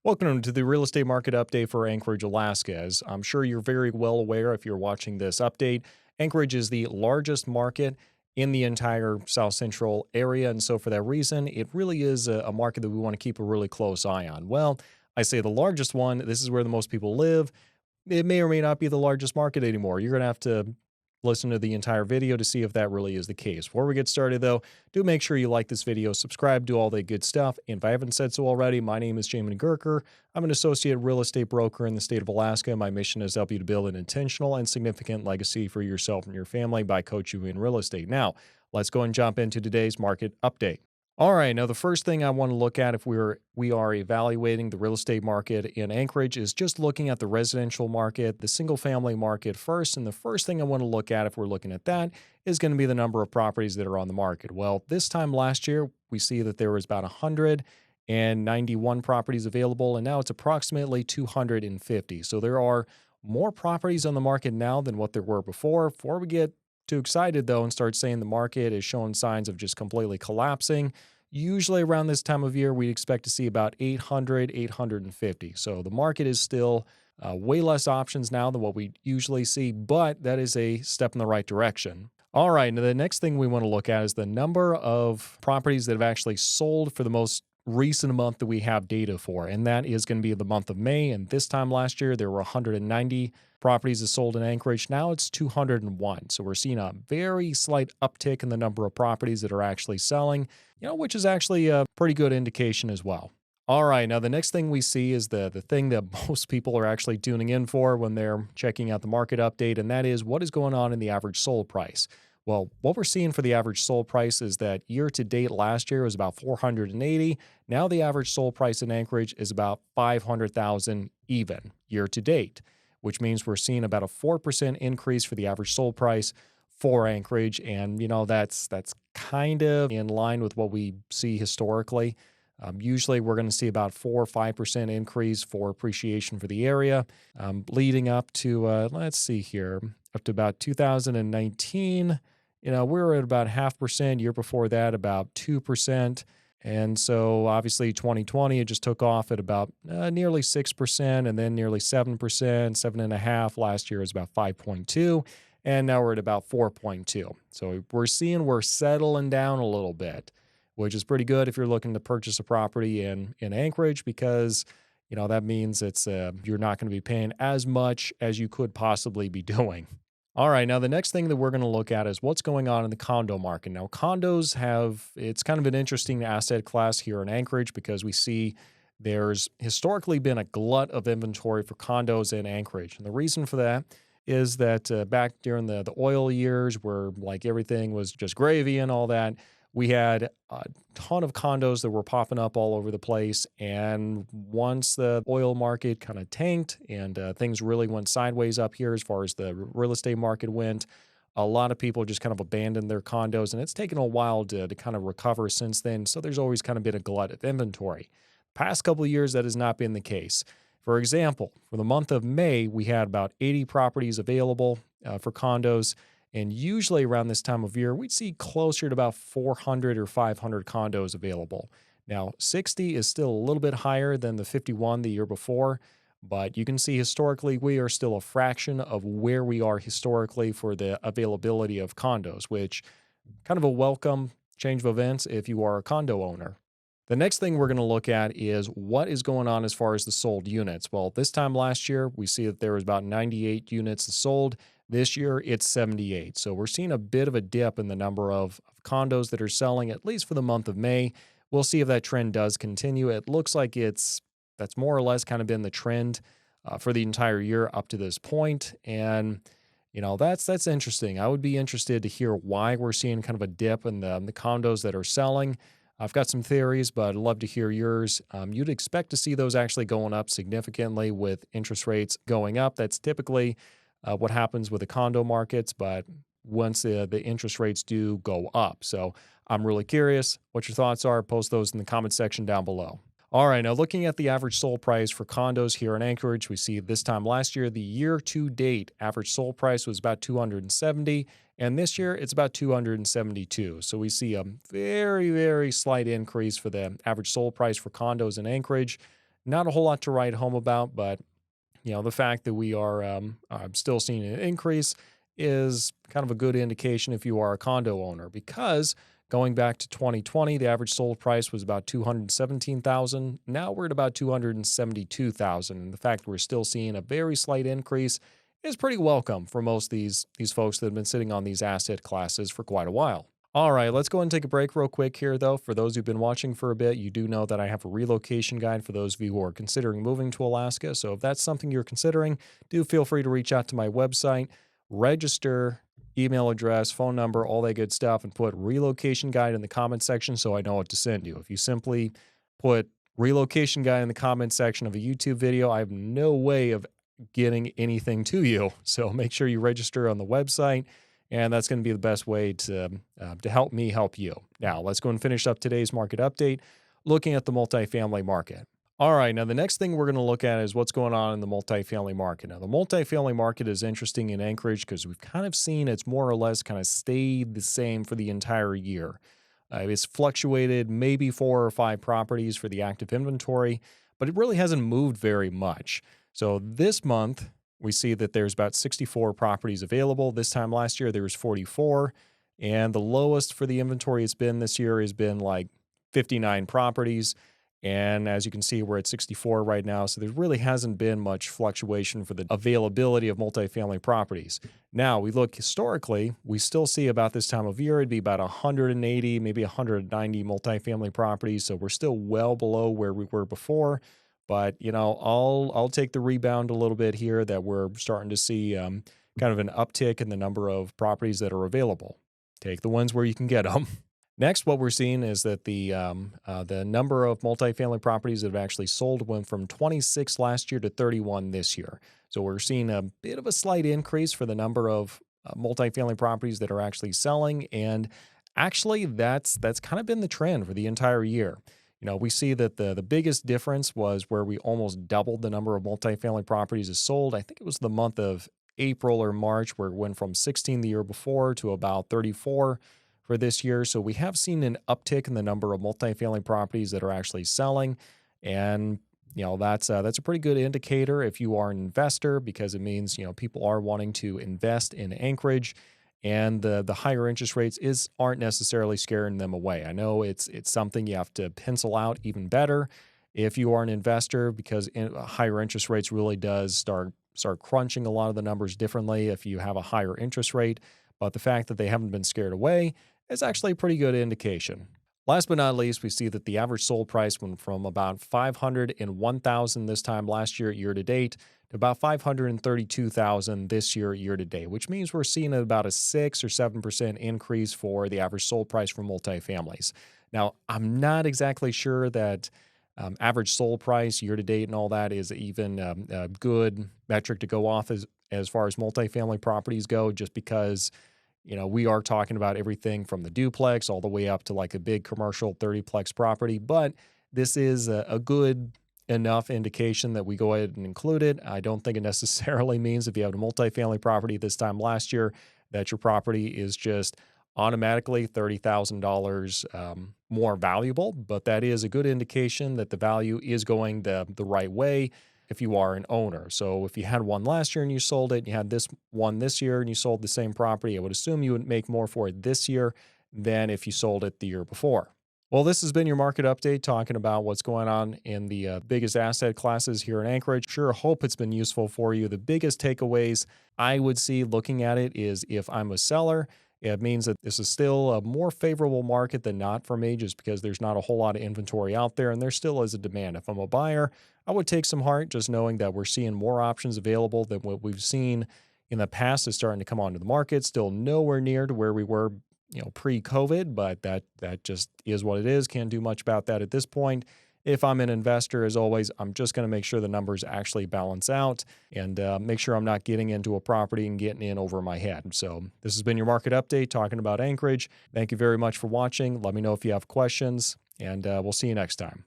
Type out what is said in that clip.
Welcome to the real estate market update for Anchorage, Alaska. As I'm sure you're very well aware if you're watching this update, Anchorage is the largest market in the entire South Central area. And so, for that reason, it really is a market that we want to keep a really close eye on. Well, I say the largest one, this is where the most people live. It may or may not be the largest market anymore. You're going to have to listen to the entire video to see if that really is the case. Before we get started, though, do make sure you like this video, subscribe, do all that good stuff. And if I haven't said so already, my name is Jamin Goecker. I'm an associate real estate broker in the state of Alaska. My mission is to help you to build an intentional and significant legacy for yourself and your family by coaching you in real estate. Now, let's go and jump into today's market update. All right, now the first thing I want to look at if we are evaluating the real estate market in Anchorage is just looking at the residential market, the single family market first. And the first thing I want to look at if we're looking at that is going to be the number of properties that are on the market. Well, this time last year, we see that there was about 191 properties available, and now it's approximately 250. So there are more properties on the market now than what there were before. Before we get too excited, though, and start saying the market is showing signs of just completely collapsing, usually around this time of year, we expect to see about 800, 850. So the market is still way less options now than what we usually see, but that is a step in the right direction. All right, now the next thing we want to look at is the number of properties that have actually sold for the most recent month that we have data for, and that is going to be the month of May. And this time last year, there were 190 properties that sold in Anchorage. Now it's 201. So we're seeing a very slight uptick in the number of properties that are actually selling, which is actually a pretty good indication as well. All right, now the next thing we see is the thing that most people are actually tuning in for when they're checking out the market update, and that is what is going on in the average sold price. Well, what we're seeing for the average sold price is that year to date last year was about 480. Now the average sold price in Anchorage is about 500,000 even year to date, which means we're seeing about a 4% increase for the average sold price for Anchorage. And, that's kind of in line with what we see historically. Usually we're going to see about 4 or 5% increase for appreciation for the area, leading up to, let's see here, up to about 2019. We were at about 0.5%. Year before that, about 2%. And so obviously 2020, it just took off at about nearly 6% and then nearly 7%, 7.5%. Last year was about 5.2. And now we're at about 4.2. So we're seeing we're settling down a little bit, which is pretty good if you're looking to purchase a property in Anchorage, because that means it's you're not going to be paying as much as you could possibly be doing. All right, now the next thing that we're going to look at is what's going on in the condo market. Now, condos it's kind of an interesting asset class here in Anchorage because we see there's historically been a glut of inventory for condos in Anchorage. And the reason for that is that back during the oil years where like everything was just gravy and all that, we had a ton of condos that were popping up all over the place. And once the oil market kind of tanked and things really went sideways up here as far as the real estate market went, a lot of people just kind of abandoned their condos. And it's taken a while to kind of recover since then. So there's always kind of been a glut of inventory. Past couple of years, that has not been the case. For example, for the month of May, we had about 80 properties available for condos. And usually around this time of year, we'd see closer to about 400 or 500 condos available. Now, 60 is still a little bit higher than the 51 the year before, but you can see historically we are still a fraction of where we are historically for the availability of condos, which kind of a welcome change of events if you are a condo owner. The next thing we're going to look at is what is going on as far as the sold units. Well, this time last year, we see that there was about 98 units sold. This year, it's 78. So we're seeing a bit of a dip in the number of condos that are selling, at least for the month of May. We'll see if that trend does continue. It looks like that's more or less kind of been the trend for the entire year up to this point. And, that's interesting. I would be interested to hear why we're seeing kind of a dip in the condos that are selling. I've got some theories, but I'd love to hear yours. You'd expect to see those actually going up significantly with interest rates going up. That's typically what happens with the condo markets, but once the interest rates do go up. So I'm really curious what your thoughts are. Post those in the comment section down below. All right, now looking at the average sold price for condos here in Anchorage, we see this time last year, the year to date average sold price was about 270, and this year it's about 272. So we see a very, very slight increase for the average sold price for condos in Anchorage. Not a whole lot to write home about, but the fact that we are still seeing an increase is kind of a good indication if you are a condo owner, because going back to 2020, the average sold price was about 217,000. Now we're at about 272,000. And the fact we're still seeing a very slight increase is pretty welcome for most of these folks that have been sitting on these asset classes for quite a while. All right, let's go and take a break real quick here, though. For those who've been watching for a bit, you do know that I have a relocation guide for those of you who are considering moving to Alaska. So if that's something you're considering, do feel free to reach out to my website, register, email address, phone number, all that good stuff, and put relocation guide in the comment section so I know what to send you. If you simply put relocation guide in the comment section of a YouTube video, I have no way of getting anything to you. So make sure you register on the website, and that's going to be the best way to help me help you. Now, let's go and finish up today's market update, looking at the multifamily market. All right, now the next thing we're going to look at is what's going on in the multifamily market. Now, the multifamily market is interesting in Anchorage because we've kind of seen it's more or less kind of stayed the same for the entire year. It's fluctuated maybe 4 or 5 properties for the active inventory, but it really hasn't moved very much. So this month, we see that there's about 64 properties available. This time last year, there was 44. And the lowest for the inventory it's been this year has been like 59 properties. And as you can see, we're at 64 right now. So there really hasn't been much fluctuation for the availability of multifamily properties. Now, we look historically, we still see about this time of year, it'd be about 180, maybe 190 multifamily properties. So we're still well below where we were before. But, I'll take the rebound a little bit here that we're starting to see kind of an uptick in the number of properties that are available. Take the ones where you can get them. Next, what we're seeing is that the number of multifamily properties that have actually sold went from 26 last year to 31 this year. So we're seeing a bit of a slight increase for the number of multifamily properties that are actually selling. And actually, that's kind of been the trend for the entire year. We see that the biggest difference was where we almost doubled the number of multifamily properties as sold. I think it was the month of April or March, where it went from 16 the year before to about 34 for this year. So we have seen an uptick in the number of multifamily properties that are actually selling. And, that's a pretty good indicator if you are an investor, because it means, people are wanting to invest in Anchorage. And the higher interest rates aren't necessarily scaring them away. I know it's something you have to pencil out even better if you are an investor, because higher interest rates really does start crunching a lot of the numbers differently if you have a higher interest rate. But the fact that they haven't been scared away is actually a pretty good indication. Last but not least, we see that the average sold price went from about $501,000 this time last year to date to about $532,000 this year to date, which means we're seeing about a 6 or 7% increase for the average sold price for multifamilies. Now, I'm not exactly sure that average sold price year to date and all that is even a good metric to go off as far as multifamily properties go, just because we are talking about everything from the duplex all the way up to like a big commercial 30-plex property. But this is a good enough indication that we go ahead and include it. I don't think it necessarily means if you have a multifamily property this time last year that your property is just automatically $30,000 more valuable. But that is a good indication that the value is going the right way if you are an owner. So if you had one last year and you sold it, you had this one this year and you sold the same property, I would assume you would make more for it this year than if you sold it the year before. Well, this has been your market update, talking about what's going on in the biggest asset classes here in Anchorage. Sure, hope it's been useful for you. The biggest takeaways I would see looking at it is, if I'm a seller, it means that this is still a more favorable market than not for me, just because there's not a whole lot of inventory out there and there still is a demand. If I'm a buyer, I would take some heart just knowing that we're seeing more options available than what we've seen in the past is starting to come onto the market. Still nowhere near to where we were pre-COVID, but that just is what it is. Can't do much about that at this point. If I'm an investor, as always, I'm just going to make sure the numbers actually balance out and make sure I'm not getting into a property and getting in over my head. So this has been your market update talking about Anchorage. Thank you very much for watching. Let me know if you have questions, and we'll see you next time.